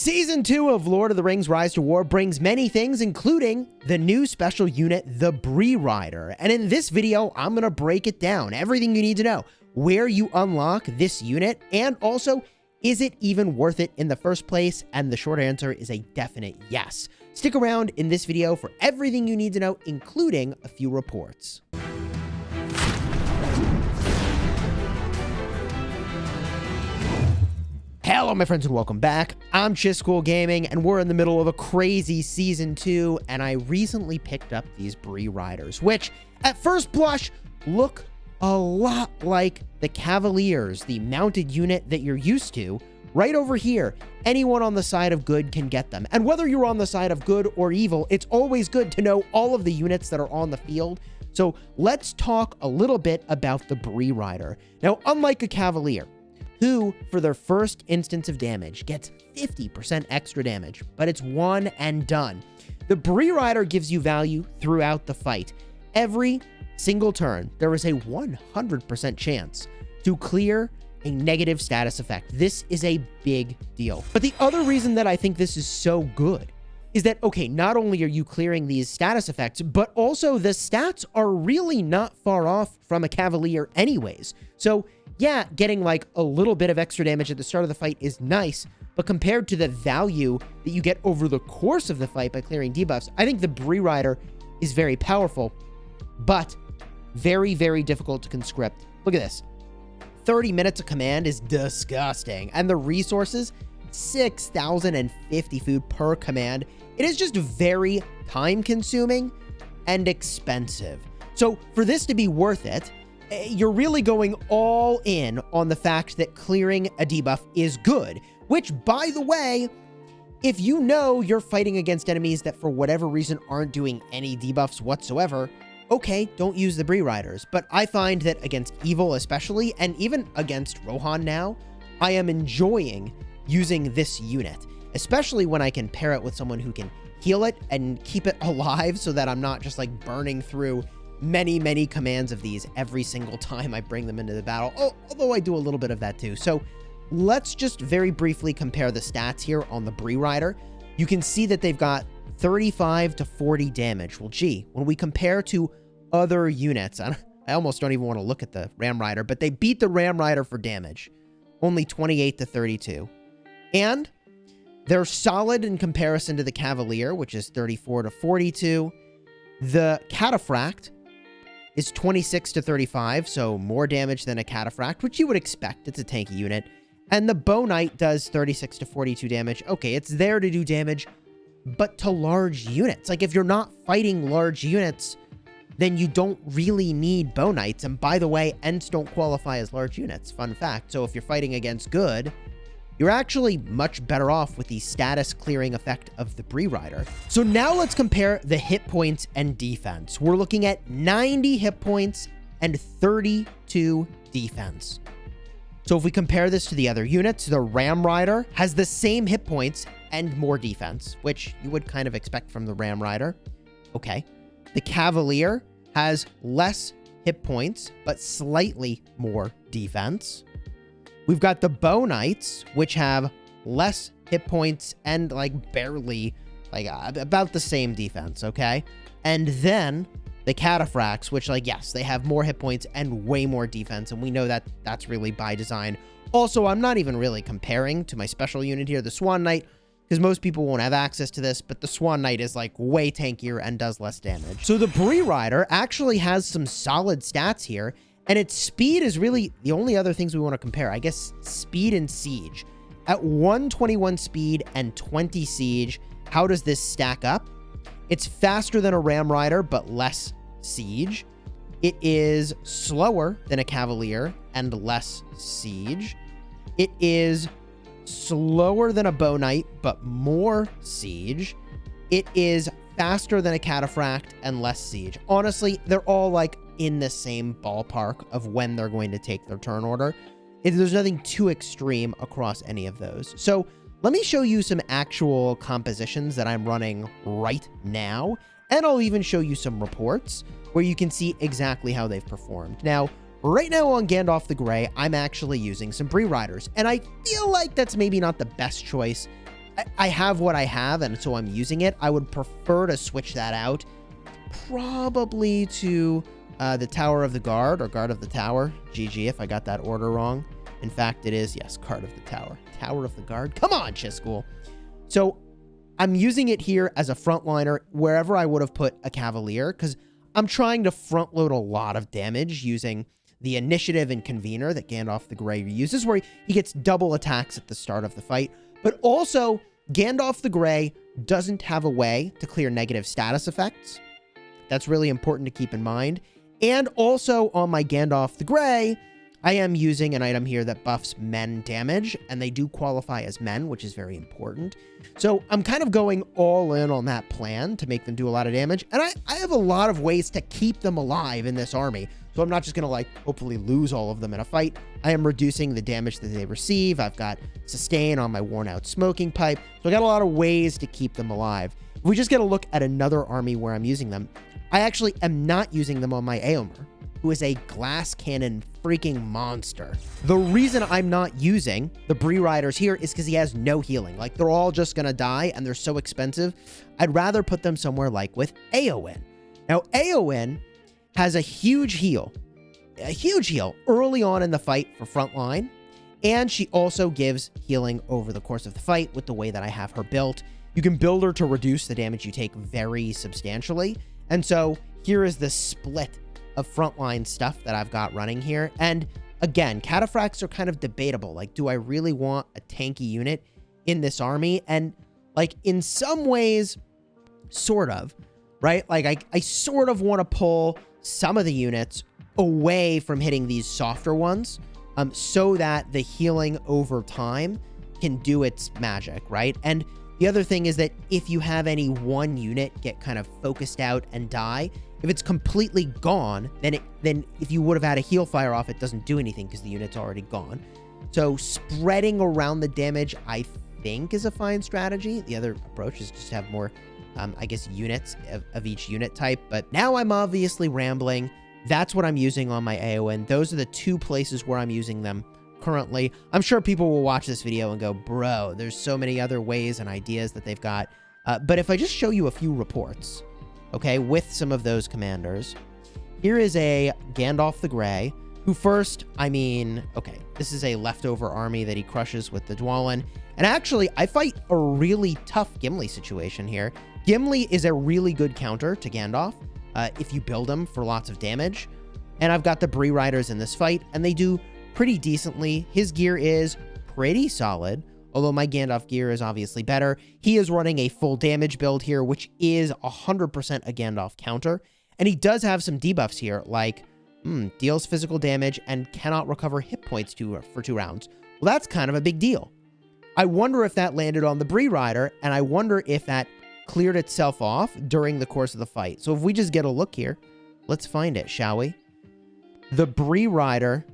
Season 2 of Lord of the Rings Rise to War brings many things, including the new special unit, the Bree Rider. And in this video, I'm going to break it down, everything you need to know, where you unlock this unit, and also, is it even worth it in the first place? And the short answer is a definite yes. Stick around in this video for everything you need to know, including a few reports. Hello, my friends, and welcome back. I'm Chisgule Gaming, and we're in the middle of a crazy Season 2, and I recently picked up these Bree Riders, which, at first blush, look a lot like the Cavaliers, the mounted unit that you're used to. Right over here, anyone on the side of good can get them. And whether you're on the side of good or evil, it's always good to know all of the units that are on the field. So let's talk a little bit about the Bree Rider. Now, unlike a Cavalier, who, for their first instance of damage, gets 50% extra damage, but it's one and done. The Bree Rider gives you value throughout the fight. Every single turn, there is a 100% chance to clear a negative status effect. This is a big deal. But the other reason that I think this is so good is that, okay, not only are you clearing these status effects, but also the stats are really not far off from a Cavalier anyways. So yeah, getting like a little bit of extra damage at the start of the fight is nice, but compared to the value that you get over the course of the fight by clearing debuffs, I think the Bree Rider is very powerful, but very, very difficult to conscript. Look at this. 30 minutes of command is disgusting. And the resources, 6,050 food per command. It is just very time-consuming and expensive. So for this to be worth it, you're really going all in on the fact that clearing a debuff is good, which, by the way, if you know you're fighting against enemies that for whatever reason aren't doing any debuffs whatsoever, okay, don't use the Bree Riders. But I find that against evil especially, and even against Rohan now, I am enjoying using this unit, especially when I can pair it with someone who can heal it and keep it alive so that I'm not just like burning through many commands of these every single time I bring them into the battle, although I do a little bit of that too. So let's just very briefly compare the stats here on the Bree Rider. You can see that they've got 35 to 40 damage. Well, gee, when we compare to other units, I almost don't even want to look at the Ram Rider, but they beat the Ram Rider for damage, only 28 to 32. And they're solid in comparison to the Cavalier, which is 34 to 42. The Cataphract is 26 to 35, so more damage than a Cataphract, which you would expect. It's a tanky unit. And the Bow Knight does 36 to 42 damage. Okay, it's there to do damage, but to large units. Like, if you're not fighting large units, then you don't really need Bow Knights. And by the way, Ents don't qualify as large units. Fun fact. So if you're fighting against good, you're actually much better off with the status clearing effect of the Bree Rider. So now let's compare the hit points and defense. We're looking at 90 hit points and 32 defense. So if we compare this to the other units, the Ram Rider has the same hit points and more defense, which you would kind of expect from the Ram Rider. Okay. The Cavalier has less hit points, but slightly more defense. We've got the Bow Knights, which have less hit points and like barely, like about the same defense, okay? And then the Cataphracts, which, like, yes, they have more hit points and way more defense, and we know that that's really by design. Also, I'm not even really comparing to my special unit here, the Swan Knight, because most people won't have access to this, but the Swan Knight is like way tankier and does less damage. So the Bree Rider actually has some solid stats here, and its speed is really the only other things we want to compare. I guess speed and siege. At 121 speed and 20 siege, how does this stack up? It's faster than a Ram Rider, but less siege. It is slower than a Cavalier and less siege. It is slower than a Bow Knight, but more siege. It is faster than a Cataphract and less siege. Honestly, they're all like in the same ballpark of when they're going to take their turn order. There's nothing too extreme across any of those. So let me show you some actual compositions that I'm running right now, and I'll even show you some reports where you can see exactly how they've performed. Now, right now on Gandalf the Grey, I'm actually using some Bree Riders, and I feel like that's maybe not the best choice I have what I have, and so I'm using it. I would prefer to switch that out, probably to the Tower of the Guard, or Guard of the Tower. GG if I got that order wrong. In fact, it is, yes, Guard of the Tower. Tower of the Guard. Come on, Chisgule. So I'm using it here as a frontliner wherever I would have put a Cavalier, because I'm trying to front load a lot of damage using the Initiative and Convener that Gandalf the Grey uses, where he gets double attacks at the start of the fight. But also, Gandalf the Grey doesn't have a way to clear negative status effects. That's really important to keep in mind. And also on my Gandalf the Grey, I am using an item here that buffs men damage, and they do qualify as men, which is very important. So I'm kind of going all in on that plan to make them do a lot of damage. And I have a lot of ways to keep them alive in this army. So I'm not just going to, like, hopefully lose all of them in a fight. I am reducing the damage that they receive. I've got sustain on my worn out smoking pipe. So I got a lot of ways to keep them alive. If we just get a look at another army where I'm using them, I actually am not using them on my Éomer, who is a glass cannon freaking monster. The reason I'm not using the Bree Riders here is because he has no healing. Like, they're all just going to die, and they're so expensive. I'd rather put them somewhere like with Éowyn. Now, Éowyn has a huge heal early on in the fight for frontline, and she also gives healing over the course of the fight with the way that I have her built. You can build her to reduce the damage you take very substantially, and so here is the split of frontline stuff that I've got running here. And again, cataphracts are kind of debatable. Like, do I really want a tanky unit in this army? And, like, in some ways, sort of, right? Like, I sort of want to pull some of the units away from hitting these softer ones, so that the healing over time can do its magic, right? And the other thing is that if you have any one unit get kind of focused out and die, if it's completely gone, then if you would have had a heal fire off, it doesn't do anything because the unit's already gone. So spreading around the damage, I think, is a fine strategy. The other approach is just to have more, I guess, units of each unit type. But now I'm obviously rambling. That's what I'm using on my Éowyn. Those are the two places where I'm using them currently. I'm sure people will watch this video and go, bro, there's so many other ways and ideas that they've got. But if I just show you a few reports, okay, with some of those commanders, here is a Gandalf the Grey, who first, I mean, okay, this is a leftover army that he crushes with the Dwalin. And actually, I fight a really tough Gimli situation here. Gimli is a really good counter to Gandalf if you build him for lots of damage. And I've got the Bree Riders in this fight, and they do pretty decently. His gear is pretty solid, although my Gandalf gear is obviously better. He is running a full damage build here, which is 100% a Gandalf counter. And he does have some debuffs here, like deals physical damage and cannot recover hit points for 2 rounds. Well, that's kind of a big deal. I wonder if that landed on the Bree Rider, and I wonder if that cleared itself off during the course of the fight. So if we just get a look here, let's find it, shall we? The Bree Rider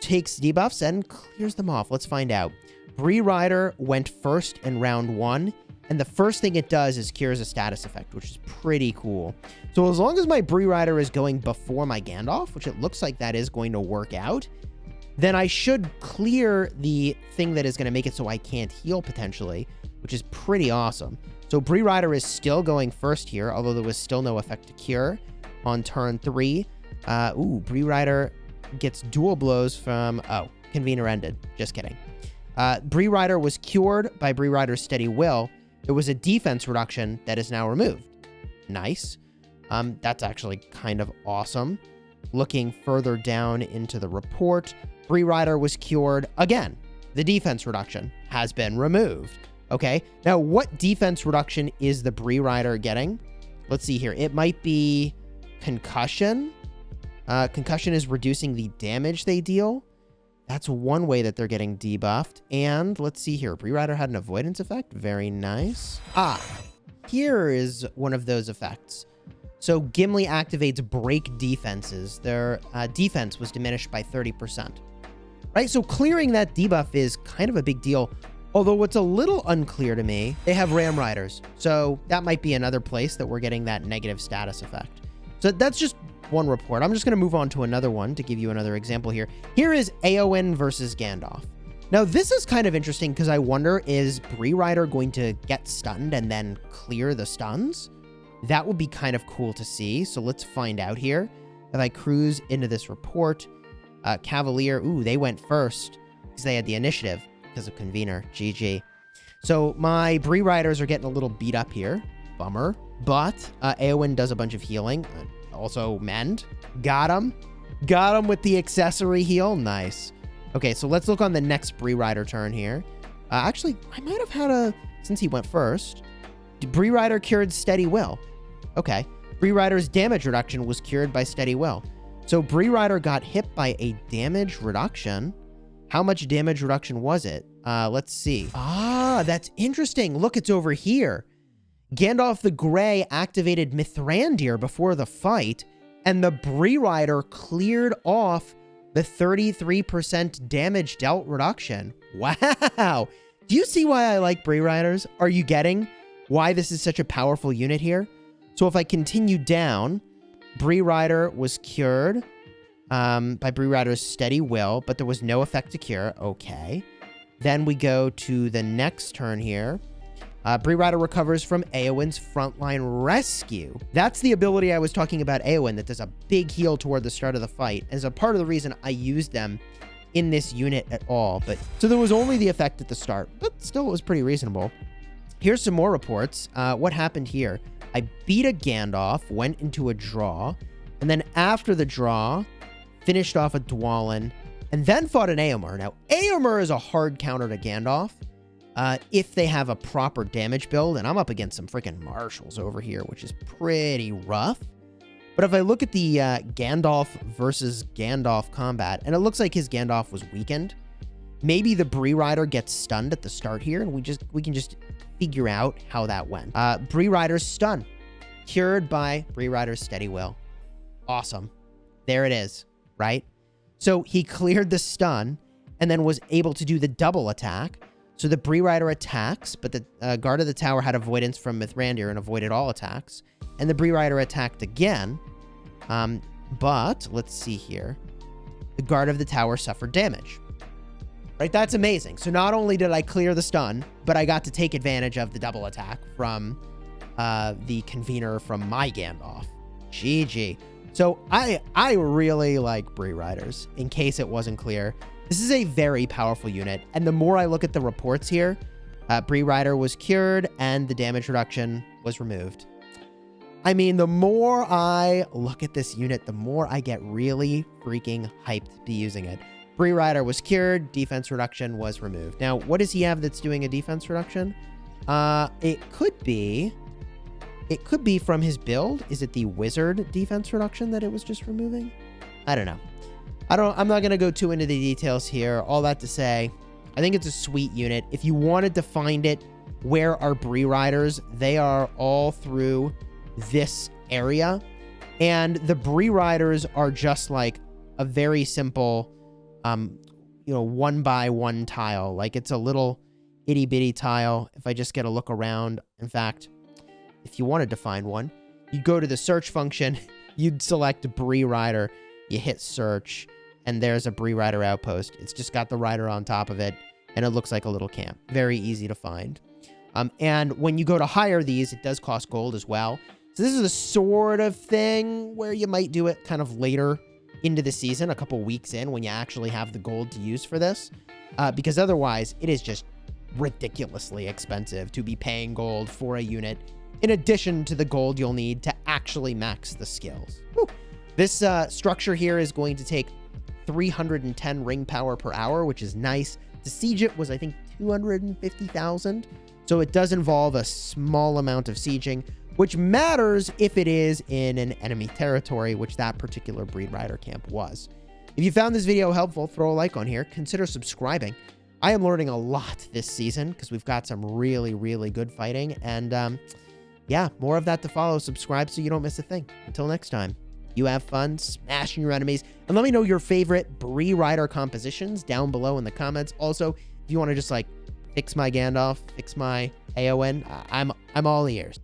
takes debuffs and clears them off. Let's find out. Bree Rider went first in round 1, and the first thing it does is cures a status effect, which is pretty cool. So as long as my Bree Rider is going before my Gandalf, which it looks like that is going to work out, then I should clear the thing that is going to make it so I can't heal potentially, which is pretty awesome. So Bree Rider is still going first here, although there was still no effect to cure on turn 3. Bree Rider gets dual blows from... Oh, Convener ended. Just kidding. Bree Rider was cured by Bree Rider's Steady Will. There was a defense reduction that is now removed. Nice. That's actually kind of awesome. Looking further down into the report, Bree Rider was cured again. The defense reduction has been removed. Okay, now what defense reduction is the Bree Rider getting? Let's see here. It might be concussion. Concussion is reducing the damage they deal. That's one way that they're getting debuffed. And let's see here. Bree Rider had an avoidance effect. Very nice. Here is one of those effects. So Gimli activates break defenses. Their defense was diminished by 30%. Right? So clearing that debuff is kind of a big deal. Although what's a little unclear to me, they have Ram Riders. So that might be another place that we're getting that negative status effect. So that's just one report. I'm just going to move on to another one to give you another example here. Here is Éowyn versus Gandalf. Now, this is kind of interesting because I wonder, is Bree Rider going to get stunned and then clear the stuns? That would be kind of cool to see. So let's find out here. If I cruise into this report, Cavalier, ooh, they went first because they had the initiative because of Convener. GG. So my Bree Riders are getting a little beat up here. Bummer. But Eowyn does a bunch of healing. Also mend. Got him. Got him with the accessory heal. Nice. Okay, so let's look on the next Bree Rider turn here. Actually, I might have had since he went first. Bree Rider cured Steady Will. Okay. Bree Rider's damage reduction was cured by Steady Will. So Bree Rider got hit by a damage reduction. How much damage reduction was it? Let's see. Ah, that's interesting. Look, it's over here. Gandalf the Grey activated Mithrandir before the fight, and the Bree Rider cleared off the 33% damage dealt reduction. Wow. Do you see why I like Bree Riders? Are you getting why this is such a powerful unit here? So if I continue down, Bree Rider was cured by Bree Rider's Steady Will, but there was no effect to cure. Okay. Then we go to the next turn here. Bree Rider recovers from Eowyn's Frontline Rescue. That's the ability I was talking about Eowyn that does a big heal toward the start of the fight, as a part of the reason I used them in this unit at all. But so there was only the effect at the start, but still it was pretty reasonable. Here's some more reports. What happened here? I beat a Gandalf, went into a draw, and then after the draw, finished off a Dwalin, and then fought an Éomer. Now, Éomer is a hard counter to Gandalf. If they have a proper damage build, and I'm up against some freaking marshals over here, which is pretty rough. But if I look at the Gandalf versus Gandalf combat, and it looks like his Gandalf was weakened, maybe the Bree Rider gets stunned at the start here, and we can just figure out how that went. Bree Rider's stun, cured by Bree Rider's Steady Will. Awesome. There it is, right? So he cleared the stun, and then was able to do the double attack. So the Bree Rider attacks, but the guard of the tower had avoidance from Mithrandir and avoided all attacks. And the Bree Rider attacked again. But let's see here. The guard of the tower suffered damage. Right? That's amazing. So not only did I clear the stun, but I got to take advantage of the double attack from the Convener from my Gandalf. GG. So I really like Bree Riders, in case it wasn't clear. This is a very powerful unit, and the more I look at the reports here, Bree Rider was cured and the damage reduction was removed. I mean, the more I look at this unit, the more I get really freaking hyped to be using it. Bree Rider was cured, defense reduction was removed. Now, what does he have that's doing a defense reduction? It could be from his build. Is it the wizard defense reduction that it was just removing? I don't know. I'm not going to go too into the details here. All that to say, I think it's a sweet unit. If you wanted to find it, where are Bree Riders? They are all through this area. And the Bree Riders are just like a very simple, 1x1 tile. Like, it's a little itty bitty tile. If I just get a look around, in fact, if you wanted to find one, you go to the search function, you'd select Bree Rider, you hit search, and there's a Bree Rider outpost. It's just got the rider on top of it, and it looks like a little camp. Very easy to find. And when you go to hire these, it does cost gold as well. So this is the sort of thing where you might do it kind of later into the season, a couple weeks in, when you actually have the gold to use for this. Because otherwise, it is just ridiculously expensive to be paying gold for a unit, in addition to the gold you'll need to actually max the skills. Whew. This structure here is going to take 310 ring power per hour, which is nice. To siege it was, I think, 250,000. So it does involve a small amount of sieging, which matters if it is in an enemy territory, which that particular Bree Rider camp was. If you found this video helpful, throw a like on here. Consider subscribing. I am learning a lot this season because we've got some really, really good fighting. And yeah, more of that to follow. Subscribe so you don't miss a thing. Until next time. You have fun smashing your enemies. And let me know your favorite Bree Rider compositions down below in the comments. Also, if you want to just like fix my Gandalf, fix my Eowyn, I'm all ears.